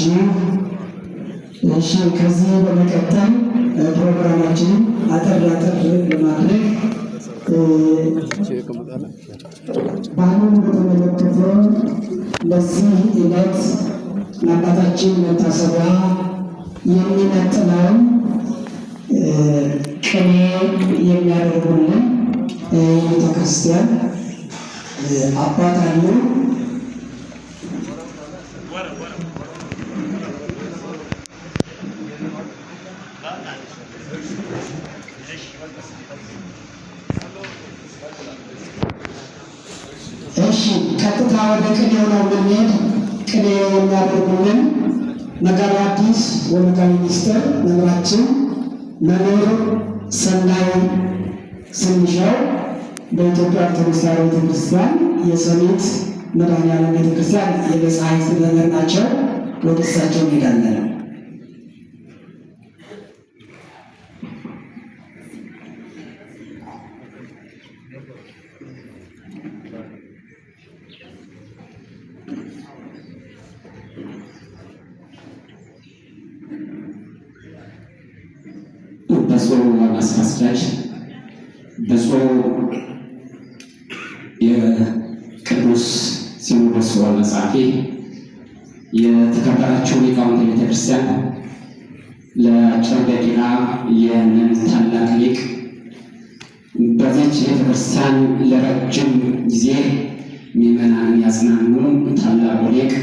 ዋላችሁ። እሺ ከዚህ በመቀጠል ፕሮግራማችንን አጠር ለማድረግ ባህሉን በተመለከተ ለዚህ ዕለት ለአባታችን መታሰቢያ የሚመጥነውን ቅኔ የሚያደርጉልን የቤተ ክርስቲያን አባት አሉ። እሺ ቀጥታ ወደ ቅኔው ነው የምንሄድ። ቅኔ የሚያደርጉልን መጋቤ ሐዲስ ወመጋቤ ምስጢር መምህራችን መምህር ሰናይ ስንሻው በኢትዮጵያ ኦርቶዶክስ ተዋሕዶ ቤተክርስቲያን የሰሚት መድኃኔዓለም ቤተክርስቲያን የመጻሕፍት መምህር ናቸው። ወደ እሳቸው እንሄዳለን። ብፁዕ ዋና ስራ አስኪያጅ፣ ብፁዕ የቅዱስ ሲኖዶስ ዋና ጸሐፊ፣ የተከበራችሁ ሊቃውንተ ቤተክርስቲያን፣ ለአጭር ደቂቃ ይህንን ታላቅ ሊቅ በዚች ቤተክርስቲያን ለረጅም ጊዜ ምዕመናንን ያጽናኑ ታላቁ ሊቅ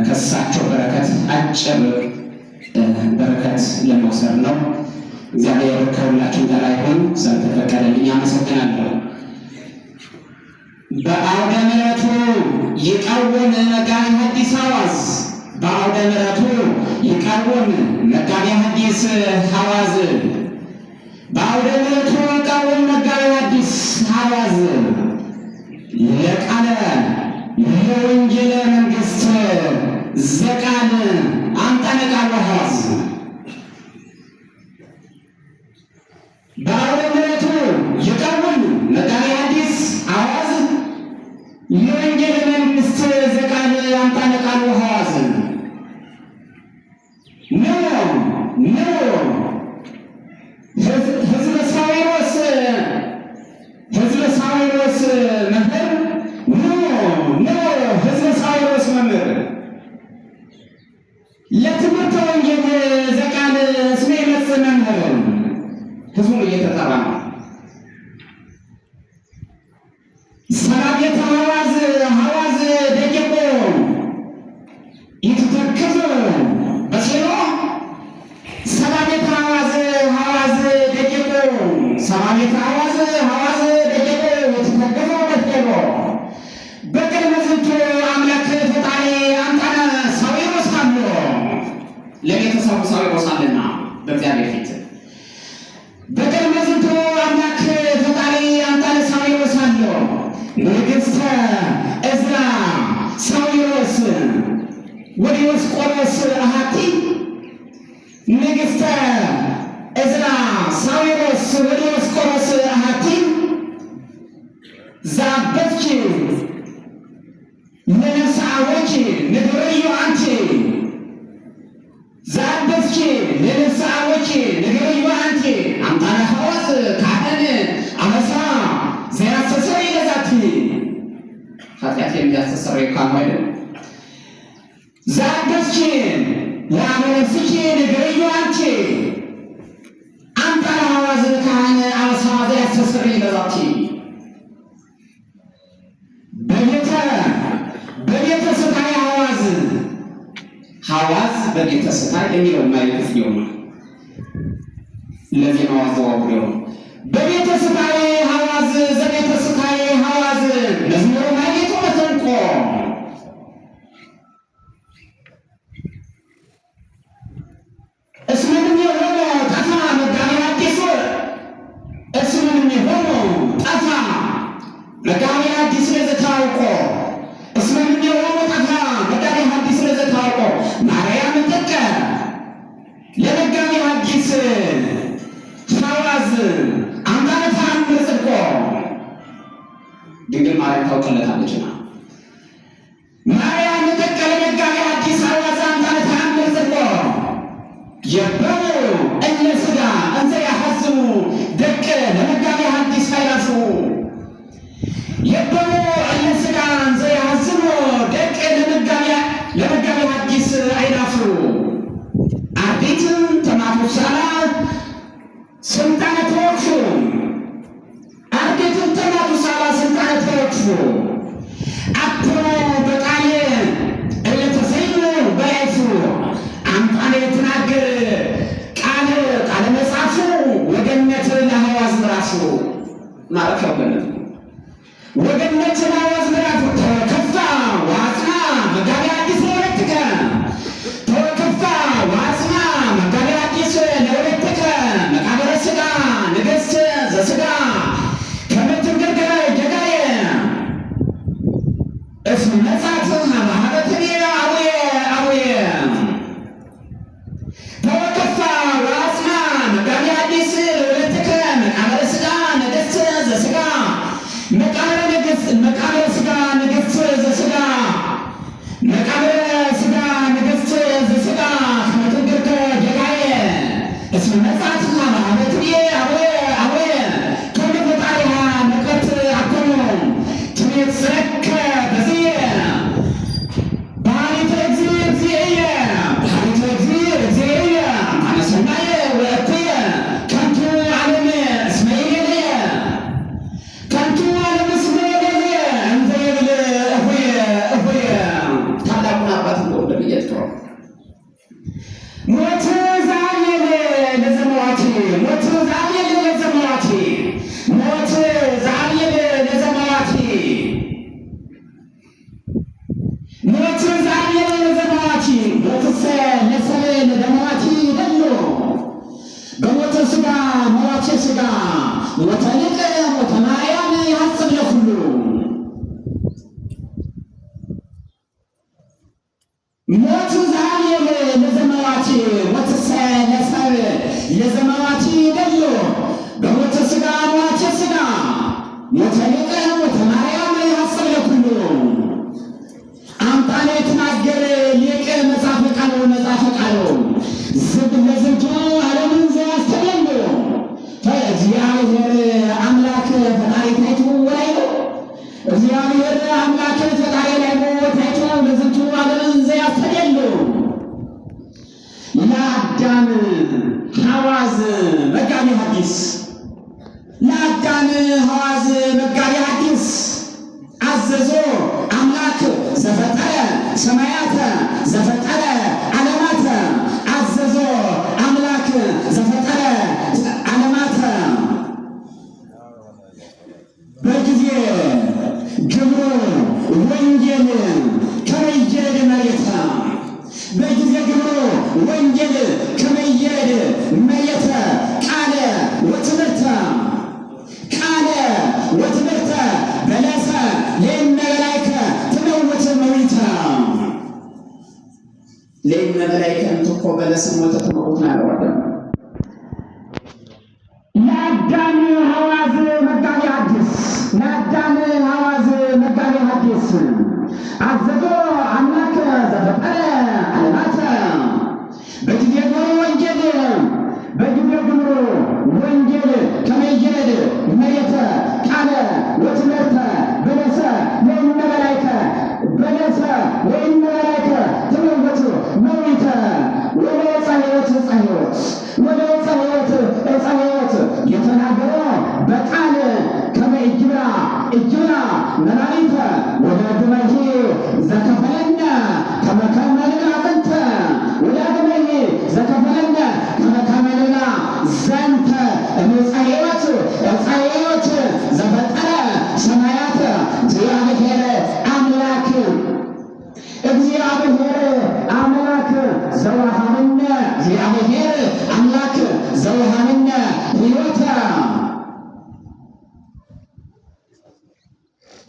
ከእሳቸው በረከት አጭር በረከት ለመውሰድ ነው። እግዚአብሔር ከሁላችን ጋር ይሁን። ስለተፈቀደልኝ አመሰግናለሁ። በአውደ ምሕረቱ ይቀውም መጋቤ ሐዲስ ሐዋዝ፣ በአውደ ምሕረቱ ይቀውም መጋቤ ሐዲስ ሐዋዝ፣ በአውደ ምሕረቱ ይቀውም መጋቤ ሐዲስ ሐዋዝ ለቃለ ለወንጌለ መንግሥት ዘቃል አንተነ ቃለ ሐዋዝ። በአውደ ምሕረቱ ይቀውም መጋቤ ሐዲስ ሐዋዝ ለወንጌለ መንግሥት ዘቃል አንተነ ቃለ ሐዋዝ ነው ሕዝበ ሳዊሮስ መምህር ነው ሕዝበ ሳዊሮስ መምህር ለትምህርተ ወንጌል ዘቃል እስመ ይመጽእ መምህር። ህዝቡን እየተጠራ ነው። ሰራቤተ ሐዋዝ ደቂቆ ይትተክዝ በሴሎ ሰራቤተ ሐዋዝ ደቂቆ ሰራቤተ ሐዋዝ ደቂቆ ይትተክዝ በሴሎ በቅድመ ዝንቱ አምላክ ፈጣሪ አንተነ ሳዊሮስ አለ። ለቤተሰቡ ሳዊሮስ አለና በእግዚአብሔር ፊት በቅድመ ዝንቱ አምላክ ፈጣሪ አንተነ ሳዊሮስ አለ። ንግሥተ ዕዝራ ሳዊሮስ ወዲዮስቆሮስ አሐቲ ንግሥተ ዕዝራ ሳዊሮስ ወዲዮስቆሮስ አሐቲ ዛበትኪ ለነፍሳወኪ ንግርዩ አንቲ ዛበትኪ ለነፍሳወኪ ንግርዩ አንቲ አምጣነ ሐዋዝ ካህን አመሳ ዘያስተሰሪ ለዛቲ ኃጢአት የሚያስተሰሪ ካህን አይደል? ዛበትኪ ለአመነፍስኪ ንግርዩ አንቲ አምጣነ ሐዋዝ ካህን አመሳ ዘያስተሰሪ ለዛቲ በቤተ ስታይ ሐዋዝ በቤተ ስታይ የሚለው ማይልፍ ነው። ለዚህ ነው አዘዋውሮ በቤተ ስታይ ሐዋዝ ዘቤተ ስታይ ሐዋዝ መዝሙሩ ማይቶ መሰንቆ እስመንም የሆነ ጠፋ መጋቤ ሐዲስ እስመንም የሆነ ጠፋ መጋቤ ሐዲስ ለዘታውቆ እስመንም የሆነ ጠፋ መጋቤ ሐዲስ ለዘታውቆ ማርያም ተቀ ለመጋቤ ሐዲስ ሐዋዝ አንተነ ተአምር ጽድቆ ድንግል ማርያም ታውቅለታለች። መጋቤ ሐዲስ አይላፉ አርዲት ተማቱሳላ ስልጣነ ተወክፉ አርዲት ተማቱሳላ ስልጣነ ተወክፉ አኮ በቃሌ እለተሰይሙ በላይፉ አምጣኔ የተናገር ቃለ መጽሐፉ ወገነት ለሐዋዝ ምዕራፉ ማረፊያው ገነት ወገነት ለሐዋዝ ምዕራፉ ተከፋ ዋጽና መጋቤ ሐዲስ ለሁለትከ ተከፋ ዋጽና መጋቤ ሐዲስ ለሁለትከ መቃብረ ሥጋ ንግሥት ዘሥጋ ከመትንገርገረ ጀጋየ እስመ መጻት ሀበትኔ አቡየ ተወከፋ ዋጽና መጋቤ ሐዲስ ለሁለትከ መቃብረ ሥጋ ንግሥት ዘሥጋ መቃብረ ሥጋ ንግሥት ዘሥጋ መቃብረ ሥጋ ንግሥት ዘሥጋ ከመትንገርገረ ጀጋየ እስመ መጻት ሀበትኔ አቡየ ከመ ፈጣሪሃ መቅረት አኮኑ ትቤጽረከ በዝየ ባህሪተ እግዚእየ አነሰናየ ወእኩየ ከንቱ ዓለም እስመ ይቤልየ ከንቱ ዓለም እስመ ይቤልየ እንዘ ይብል እሁየ ታላቁን አባት እንደወደደ እየተተወ ሞት ዛሬል ለዘመዋቲ ሞት ዛሬል ለዘመዋቲ ሞት ዛሬል ለዘመዋቲ ሞት ዛሬል ለዘመዋቲ ሞትሰ ለሰብእ ለደመዋቲ ይደሉ በሞተ ሥጋ መዋቴ ሥጋ ሞተ ሊቅ ሞተ ማርያም ያስብ ለኩሉ ሞት ዛሬል ለዘመዋቲ ሞትሰ ለሰብእ ለዘመዋቲ ይደሉ በሞተ ሥጋ መዋቴ ሥጋ ሞተ ሊቅ ሞተ ማርያም ያስብ ለኩሉ አምጣኔ የተናገረ ሊቅ መጽሐፈ ቃሉ ዝብ ለዝንቱ ዓለምን ዘያስተገሉ እግዚአብሔር አምላክ ፈጣሪ ታይቱ ወላይ ነው እግዚአብሔር አምላክ ፈጣሪ ላይ ነው ታይቱ ለዝንቱ ዓለምን ዘያስተገሉ ለአዳም ሐዋዝ መጋቤ ሐዲስ ለአዳም ሐዋዝ መጋቤ ሐዲስ አዘዞ አምላክ ዘፈጠረ ሰማያተ ዘፈጠረ ዓለማተ አዘዞ አምላክ ዘፈጠረ ዓለማተ በጊዜ ግብሩ ወንጌል ከመየድ መሬተ በጊዜ ግብሩ ወንጌል ከመየድ መሬተ ቃለ ወትምህርተ በለሰ ለእነ መላእክተ ትመውት መዊተ ለእነ መላእክተ እንትኮ በለሰ ሞተ ትመውት ናለዋደ ለአዳም ሐዋዝ መጋቤ ሐዲስ አዘዞ አምላክ ዘፈጠረ ዓለማተ በጊዜ ግብሩ ወንጌል ከመየድ መሬተ ቃለ ወትምህርተ በለሰ ለእነ መላእክተ ትመውት መዊተ ወደ ዕፀ ሕይወት የተናገረ በቃል ከመ እጅብራ መላእክተ ወደ ግመሂ ዘከፈለነ ከመ ከመልና ዘንተ ወደ ግመሂ ዘከፈለነ ከመ ከመልና ዘንተ ዕፀ ሕይወት ዘፈጠረ ሰማያተ እግዚአብሔር አምላክ ዘወሃብነ ሕይወተ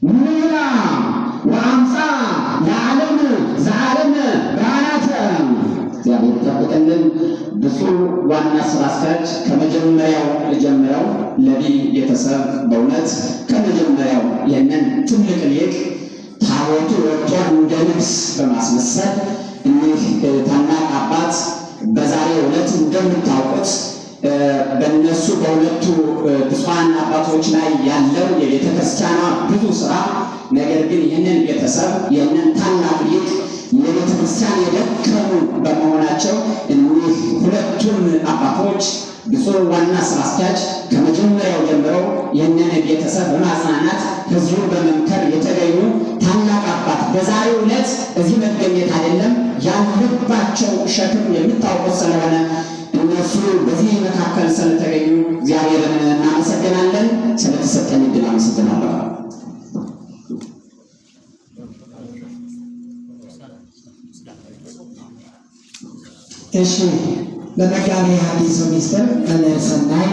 ምላ ወአምፃ ለዓለም ዘዓለም ብርሃናተ እግዚአብሔር ይጠብቅልን። ብፁዕ ዋና ስራ አስኪያጅ ከመጀመሪያው ልጀምረው ለዚህ ቤተሰብ በእውነት ከመጀመሪያው ይህንን ትልቅ ሊቅ ታቦቱ ወጥቶ እንደ ልብስ በማስመሰል እኒህ ታላቅ አባት በዛሬው ዕለት እንደምታውቁት በእነሱ በሁለቱ ብፁዓን አባቶች ላይ ያለው የቤተ ክርስቲያኗ ብዙ ስራ፣ ነገር ግን ይህንን ቤተሰብ ይህንን ታላቅ ሊቅ የቤተ ክርስቲያን የደከሙ በመሆናቸው እኒህ ሁለቱም አባቶች ብፁዕ ዋና ስራ አስኪያጅ ከመጀመሪያው ጀምረው ይህንን ቤተሰብ በማጽናናት ህዝቡን በመምከር የተገኙ ታላቅ አባት በዛሬው ዕለት እዚህ መገኘት አይደለም ያለባቸው ሸክም የምታውቁት ስለሆነ እነሱ በዚህ መካከል ስለተገኙ እግዚአብሔርን እናመሰግናለን። ስለተሰጠን ዕድል አመሰግናለሁ። እሺ ለመጋቤ ሐዲስ ሚኒስትር መምህር ሰናይ